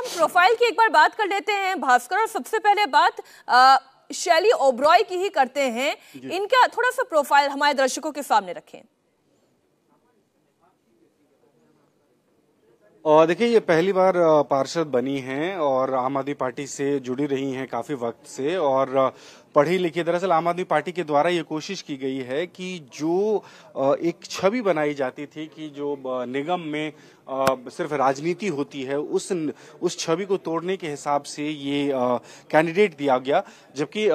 हम प्रोफाइल की एक बार बात कर लेते हैं भास्कर, और सबसे पहले बात शैली ओबरॉय की ही करते हैं। इनका थोड़ा सा प्रोफाइल हमारे दर्शकों के सामने रखें। और देखिए, ये पहली बार पार्षद बनी हैं और आम आदमी पार्टी से जुड़ी रही हैं काफी वक्त से, और पढ़ी लिखी। दरअसल आम आदमी पार्टी के द्वारा ये कोशिश की गई है कि जो एक छवि बनाई जाती थी कि जो निगम में सिर्फ राजनीति होती है, उस छवि को तोड़ने के हिसाब से ये कैंडिडेट दिया गया। जबकि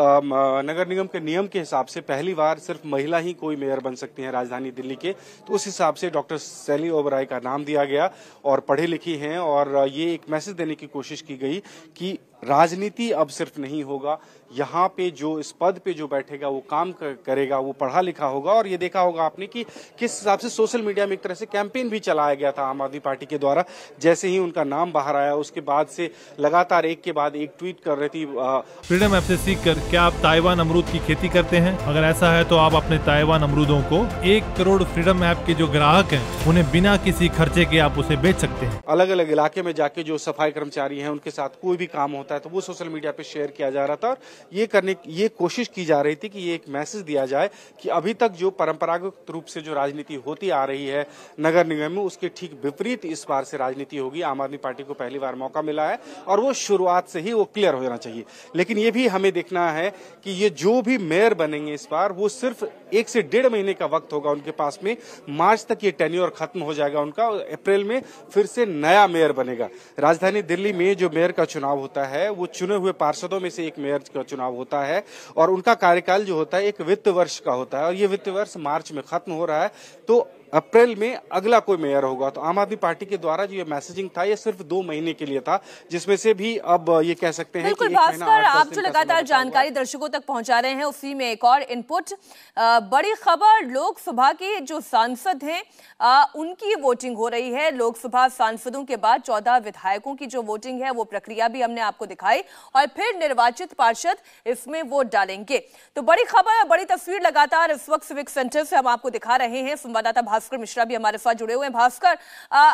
नगर निगम के नियम के हिसाब से पहली बार सिर्फ महिला ही कोई मेयर बन सकती हैं राजधानी दिल्ली के, तो उस हिसाब से डॉक्टर शैली ओबराय का नाम दिया गया। और पढ़ी लिखी हैं, और ये एक मैसेज देने की कोशिश की गई कि राजनीति अब सिर्फ नहीं होगा, यहाँ पे जो इस पद पे जो बैठेगा वो काम करेगा, वो पढ़ा लिखा होगा। और ये देखा होगा आपने कि किस हिसाब से सोशल मीडिया में एक तरह से कैंपेन भी चलाया गया था आम आदमी पार्टी के द्वारा। जैसे ही उनका नाम बाहर आया, उसके बाद से लगातार एक के बाद एक ट्वीट कर रही थी। फ्रीडम ऐप से सीखकर क्या आप ताइवान अमरूद की खेती करते हैं? अगर ऐसा है तो आप अपने ताइवान अमरूदों को 1 करोड़ फ्रीडम ऐप के जो ग्राहक हैं उन्हें बिना किसी खर्चे के आप उसे बेच सकते हैं। अलग अलग इलाके में जाके जो सफाई कर्मचारी हैं उनके साथ कोई भी काम होता है तो वो सोशल मीडिया पे शेयर किया जा रहा था, और ये कोशिश की जा रही थी कि ये एक मैसेज दिया जाए कि अभी तक जो परंपरागत रूप से जो राजनीति होती आ रही है नगर निगम में, उसके ठीक विपरीत इस बार से राजनीति होगी। आम आदमी पार्टी को पहली बार मौका मिला है और वो शुरुआत से ही वो क्लियर हो जाना चाहिए। लेकिन ये भी हमें देखना है कि ये जो भी मेयर बनेंगे इस बार, वो सिर्फ 1 से 1.5 महीने का वक्त होगा उनके पास में। मार्च तक ये टेन्योर खत्म हो जाएगा उनका, अप्रैल में फिर से नया मेयर बनेगा। राजधानी दिल्ली में जो मेयर का चुनाव होता है वो चुने हुए पार्षदों में से एक मेयर का चुनाव होता है, और उनका कार्यकाल जो होता है 1 वित्त वर्ष का होता है, और ये वित्त वर्ष मार्च में खत्म हो रहा है, तो अप्रैल में अगला कोई मेयर होगा। तो आम आदमी पार्टी के द्वारा जो ये मैसेजिंग था ये सिर्फ 2 महीने के लिए था, जिसमें से भी अब ये कह सकते हैं बिल्कुल भास्कर, आप जो लगातार जानकारी दर्शकों तक पहुंचा रहे हैं उसी में एक और इनपुट। बड़ी खबर, लोकसभा के जो सांसद हैं उनकी वोटिंग हो रही है। लोकसभा सांसदों के बाद 14 विधायकों की जो वोटिंग है वो प्रक्रिया भी हमने आपको दिखाई, और फिर निर्वाचित पार्षद इसमें वोट डालेंगे। तो बड़ी खबर, बड़ी तस्वीर लगातार इस वक्त सिविक सेंटर से हम आपको दिखा रहे हैं। संवाददाता भास्कर मिश्रा भी हमारे साथ जुड़े हुए हैं। भास्कर,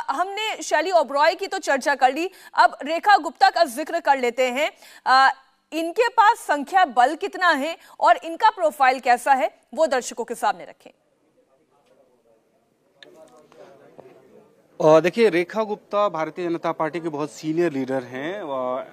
हमने शैली ओबरॉय की तो चर्चा कर ली, अब रेखा गुप्ता का जिक्र कर लेते हैं। इनके पास संख्या बल कितना है और इनका प्रोफाइल कैसा है, वो दर्शकों के सामने रखें। देखिए, रेखा गुप्ता भारतीय जनता पार्टी के बहुत सीनियर लीडर हैं।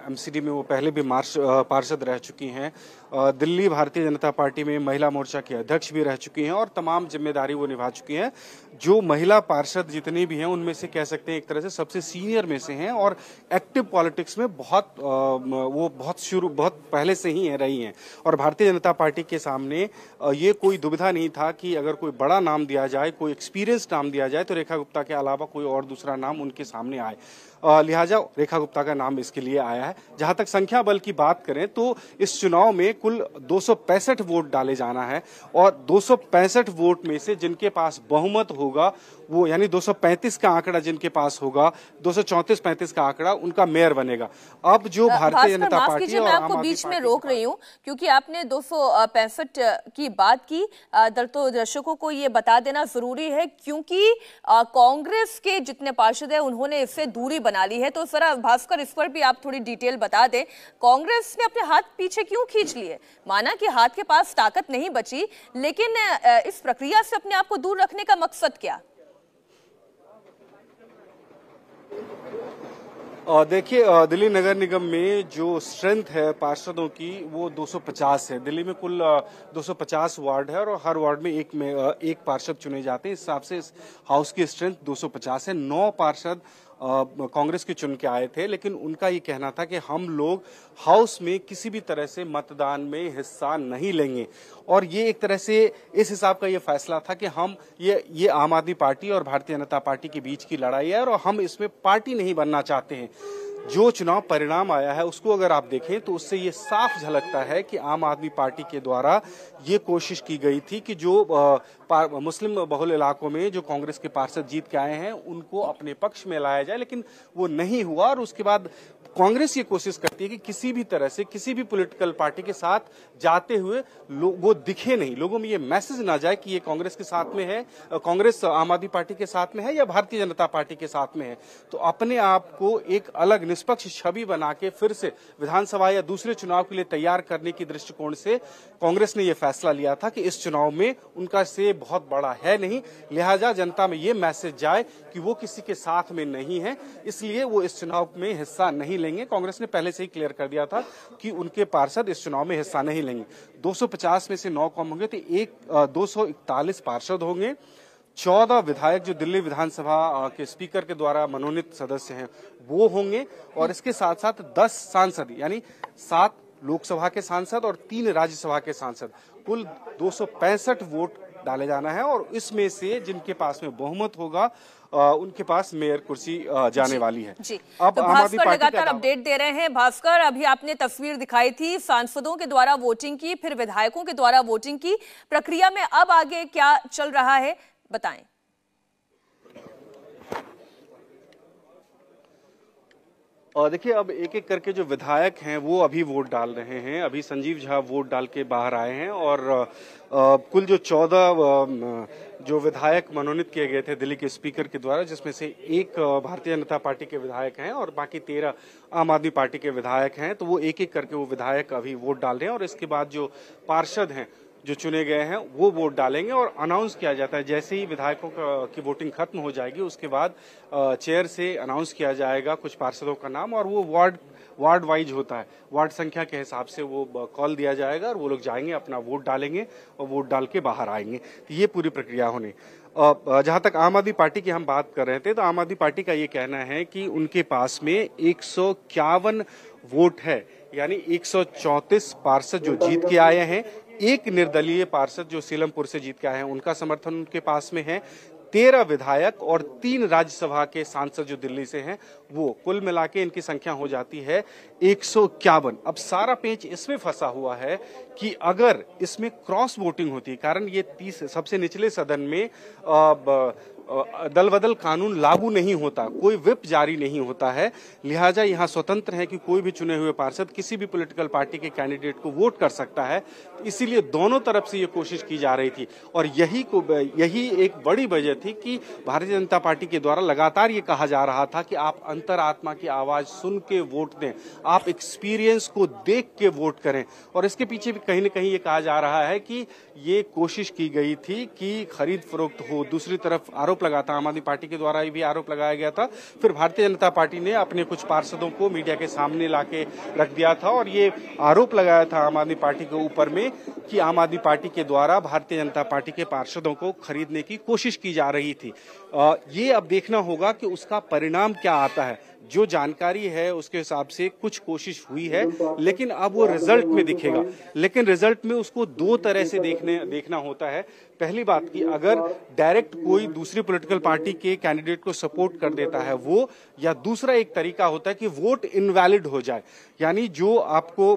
एमसीडी में वो पहले भी पार्षद रह चुकी हैं। दिल्ली भारतीय जनता पार्टी में महिला मोर्चा की अध्यक्ष भी रह चुकी हैं, और तमाम जिम्मेदारी वो निभा चुकी हैं। जो महिला पार्षद जितने भी हैं उनमें से कह सकते हैं एक तरह से सबसे सीनियर में से हैं, और एक्टिव पॉलिटिक्स में वो बहुत पहले से ही रही हैं। और भारतीय जनता पार्टी के सामने ये कोई दुविधा नहीं था कि अगर कोई बड़ा नाम दिया जाए, कोई एक्सपीरियंस नाम दिया जाए, तो रेखा गुप्ता के अलावा कोई और दूसरा नाम उनके सामने आए। लिहाजा रेखा गुप्ता का नाम इसके लिए आया है। जहां तक संख्या बल की बात करें तो इस चुनाव में कुल 265 वोट डाले जाना है, और 265 वोट में से जिनके पास बहुमत होगा वो, यानी 235 का आंकड़ा जिनके पास होगा, 234-35 का आंकड़ा, उनका मेयर बनेगा। अब जो भारतीय जनता पार्टी और मैं आपको बीच में रोक रही हूँ क्योंकि आपने 265 की बात की, तो दर्शकों को ये बता देना जरूरी है क्योंकि कांग्रेस के जितने पार्षद हैं उन्होंने इससे दूरी बना ली है। तो जरा भास्कर, इस पर भी आप थोड़ी डिटेल बता दें, कांग्रेस ने अपने हाथ पीछे क्यों खींच लिए? माना कि हाथ के पास ताकत नहीं बची, लेकिन इस प्रक्रिया से अपने आप को दूर रखने का मकसद क्या? देखिए, दिल्ली नगर निगम में जो स्ट्रेंथ है पार्षदों की वो 250 है। दिल्ली में कुल 250 वार्ड है, और हर वार्ड में एक पार्षद चुने जाते हैं। इस हिसाब से इस हाउस की स्ट्रेंथ 250 है। 9 पार्षद कांग्रेस के चुन के आए थे, लेकिन उनका ये कहना था कि हम लोग हाउस में किसी भी तरह से मतदान में हिस्सा नहीं लेंगे। और ये एक तरह से इस हिसाब का ये फैसला था कि हम ये आम आदमी पार्टी और भारतीय जनता पार्टी के बीच की लड़ाई है, और हम इसमें पार्टी नहीं बनना चाहते हैं। जो चुनाव परिणाम आया है उसको अगर आप देखें तो उससे ये साफ झलकता है कि आम आदमी पार्टी के द्वारा ये कोशिश की गई थी कि जो मुस्लिम बहुल इलाकों में जो कांग्रेस के पार्षद जीत के आए हैं उनको अपने पक्ष में लाया जाए, लेकिन वो नहीं हुआ। और उसके बाद कांग्रेस ये कोशिश करती है कि किसी भी तरह से किसी भी पॉलिटिकल पार्टी के साथ जाते हुए वो दिखे नहीं, लोगों में ये मैसेज ना जाए कि ये कांग्रेस के साथ में है, कांग्रेस आम आदमी पार्टी के साथ में है या भारतीय जनता पार्टी के साथ में है। तो अपने आप को एक अलग निष्पक्ष छवि बना के फिर से विधानसभा या दूसरे चुनाव के लिए तैयार करने की दृष्टिकोण से कांग्रेस ने यह फैसला लिया था कि इस चुनाव में उनका से बहुत बड़ा है नहीं, लिहाजा जनता में ये मैसेज जाए कि वो किसी के साथ में नहीं है, इसलिए वो इस चुनाव में हिस्सा नहीं लेंगे। कांग्रेस ने पहले से ही क्लियर कर दिया था कि उनके पार्षद इस चुनाव में हिस्सा नहीं लेंगे। 250 में से 9 कम होंगे तो 241 पार्षद होंगे। 14 विधायक जो दिल्ली विधानसभा के स्पीकर के द्वारा मनोनीत सदस्य हैं वो होंगे, और इसके साथ साथ 10 सांसद यानी 7 लोकसभा के सांसद और 3 राज्यसभा के सांसद, कुल 265 वोट डाले जाना है। और इसमें से जिनके पास में बहुमत होगा उनके पास मेयर कुर्सी जाने वाली है। जी। अब तो भास्कर लगातार अपडेट दे रहे हैं। भास्कर, अभी आपने तस्वीर दिखाई थी सांसदों के द्वारा वोटिंग की, फिर विधायकों के द्वारा वोटिंग की, प्रक्रिया में अब आगे क्या चल रहा है बताएं। और देखिए, अब एक एक करके जो विधायक हैं वो अभी वोट डाल रहे हैं। अभी संजीव झा वोट डाल के बाहर आए हैं, और कुल जो 14 जो विधायक मनोनीत किए गए थे दिल्ली के स्पीकर के द्वारा, जिसमें से एक भारतीय जनता पार्टी के विधायक हैं और बाकी 13 आम आदमी पार्टी के विधायक हैं, तो वो एक एक करके वो विधायक अभी वोट डाल रहे हैं। और इसके बाद जो पार्षद हैं जो चुने गए हैं वो वोट डालेंगे और अनाउंस किया जाता है। जैसे ही विधायकों की वोटिंग खत्म हो जाएगी उसके बाद चेयर से अनाउंस किया जाएगा कुछ पार्षदों का नाम, और वो वार्ड वाइज होता है, वार्ड संख्या के हिसाब से वो कॉल दिया जाएगा और वो लोग जाएंगे, अपना वोट डालेंगे और वोट डाल के बाहर आएंगे। तो ये पूरी प्रक्रिया होने। जहां तक आम आदमी पार्टी की हम बात कर रहे थे, तो आम आदमी पार्टी का ये कहना है कि उनके पास में 151 वोट है, यानी 134 पार्षद जो जीत के आए हैं, एक निर्दलीय पार्षद जो सीलमपुर से जीत के आए हैं उनका समर्थन उनके पास में है, 13 विधायक और 3 राज्यसभा के सांसद जो दिल्ली से हैं वो, कुल मिला के इनकी संख्या हो जाती है 151। अब सारा पेच इसमें फंसा हुआ है कि अगर इसमें क्रॉस वोटिंग होती है, कारण ये 30 सबसे निचले सदन में दल बदल कानून लागू नहीं होता, कोई व्हिप जारी नहीं होता है, लिहाजा यहाँ स्वतंत्र है कि कोई भी चुने हुए पार्षद किसी भी पॉलिटिकल पार्टी के कैंडिडेट को वोट कर सकता है। इसीलिए दोनों तरफ से ये कोशिश की जा रही थी, और यही एक बड़ी वजह थी कि भारतीय जनता पार्टी के द्वारा लगातार ये कहा जा रहा था कि आप अंतरात्मा की आवाज सुन के वोट दें, आप एक्सपीरियंस को देख के वोट करें। और इसके पीछे भी कहीं न कहीं ये कहा जा रहा है कि ये कोशिश की गई थी कि खरीद फरोख्त हो। दूसरी तरफ आरोप लगा था, आम आदमी पार्टी के द्वारा भी आरोप लगाया गया था, फिर भारतीय जनता पार्टी ने अपने कुछ पार्षदों को मीडिया के सामने लाके रख दिया था और ये आरोप लगाया था आम आदमी पार्टी के ऊपर में कि आम आदमी पार्टी के द्वारा भारतीय जनता पार्टी के पार्षदों को खरीदने की कोशिश की जा रही थी। ये अब देखना होगा कि उसका परिणाम क्या आता है। जो जानकारी है उसके हिसाब से कुछ कोशिश हुई है, लेकिन अब वो रिजल्ट में दिखेगा। लेकिन रिजल्ट में उसको 2 तरह से देखना होता है। पहली बात कि अगर डायरेक्ट कोई दूसरी पॉलिटिकल पार्टी के कैंडिडेट को सपोर्ट कर देता है वो, या दूसरा एक तरीका होता है कि वोट इनवैलिड हो जाए, यानी जो आपको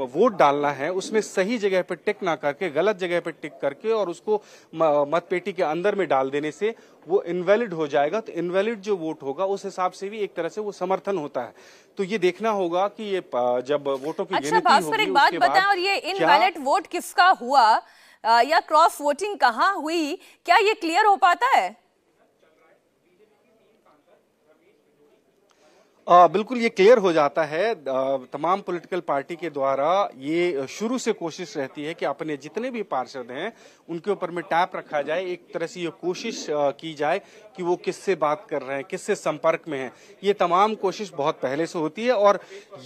वोट डालना है उसमें सही जगह पर टिक ना करके गलत जगह पर टिक करके और उसको मतपेटी के अंदर में डाल देने से वो इनवैलिड हो जाएगा। तो इनवैलिड जो वोट होगा उस हिसाब से भी एक तरह से वो समर्थन होता है। तो ये देखना होगा कि ये जब वोटों की गिनती होगी, एक बात बताएं, और ये इनवैलिड वोट किसका हुआ या क्रॉस वोटिंग कहाँ हुई, क्या ये क्लियर हो पाता है? बिल्कुल ये क्लियर हो जाता है। तमाम पॉलिटिकल पार्टी के द्वारा ये शुरू से कोशिश रहती है कि अपने जितने भी पार्षद हैं उनके ऊपर में टैप रखा जाए, एक तरह से ये कोशिश की जाए कि वो किससे बात कर रहे हैं, किससे संपर्क में हैं। ये तमाम कोशिश बहुत पहले से होती है और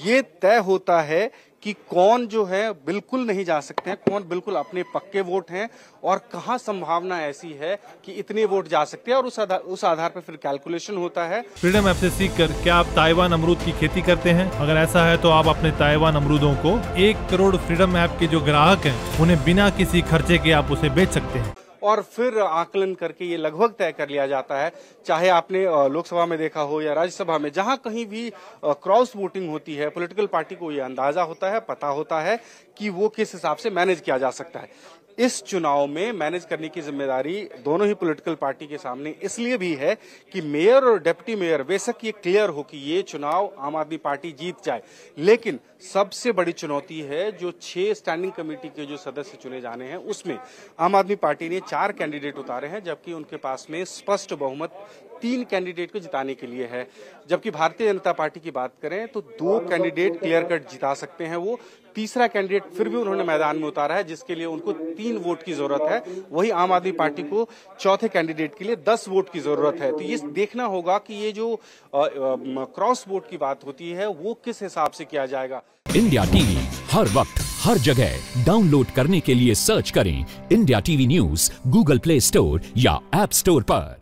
ये तय होता है कि कौन जो है बिल्कुल नहीं जा सकते हैं, कौन बिल्कुल अपने पक्के वोट हैं और कहां संभावना ऐसी है कि इतने वोट जा सकते हैं, और उस आधार पर फिर कैलकुलेशन होता है। फ्रीडम ऐप से सीखकर क्या आप ताइवान अमरूद की खेती करते हैं? अगर ऐसा है तो आप अपने ताइवान अमरूदों को 1 करोड़ फ्रीडम ऐप के जो ग्राहक हैं उन्हें बिना किसी खर्चे के आप उसे बेच सकते हैं। और फिर आकलन करके ये लगभग तय कर लिया जाता है। चाहे आपने लोकसभा में देखा हो या राज्यसभा में, जहां कहीं भी क्रॉस वोटिंग होती है, पॉलिटिकल पार्टी को ये अंदाजा होता है, पता होता है कि वो किस हिसाब से मैनेज किया जा सकता है। इस चुनाव में मैनेज करने की जिम्मेदारी दोनों ही पॉलिटिकल पार्टी के सामने इसलिए भी है कि मेयर और डिप्टी मेयर बेशक ये क्लियर हो कि ये चुनाव आम आदमी पार्टी जीत जाए, लेकिन सबसे बड़ी चुनौती है जो 6 स्टैंडिंग कमेटी के जो सदस्य चुने जाने हैं, उसमें आम आदमी पार्टी ने 4 कैंडिडेट उतारे हैं, जबकि उनके पास में स्पष्ट बहुमत 3 कैंडिडेट को जिताने के लिए है। जबकि भारतीय जनता पार्टी की बात करें तो 2 कैंडिडेट क्लियर कट जिता सकते हैं वो, तीसरा कैंडिडेट फिर भी उन्होंने मैदान में उतारा है, जिसके लिए उनको 3 वोट की जरूरत है। वही आम आदमी पार्टी को चौथे कैंडिडेट के लिए 10 वोट की जरूरत है। तो ये देखना होगा कि ये जो क्रॉस वोट की बात होती है वो किस हिसाब से किया जाएगा। इंडिया टीवी हर वक्त हर जगह डाउनलोड करने के लिए सर्च करें India TV news Google play store या ऐप स्टोर पर।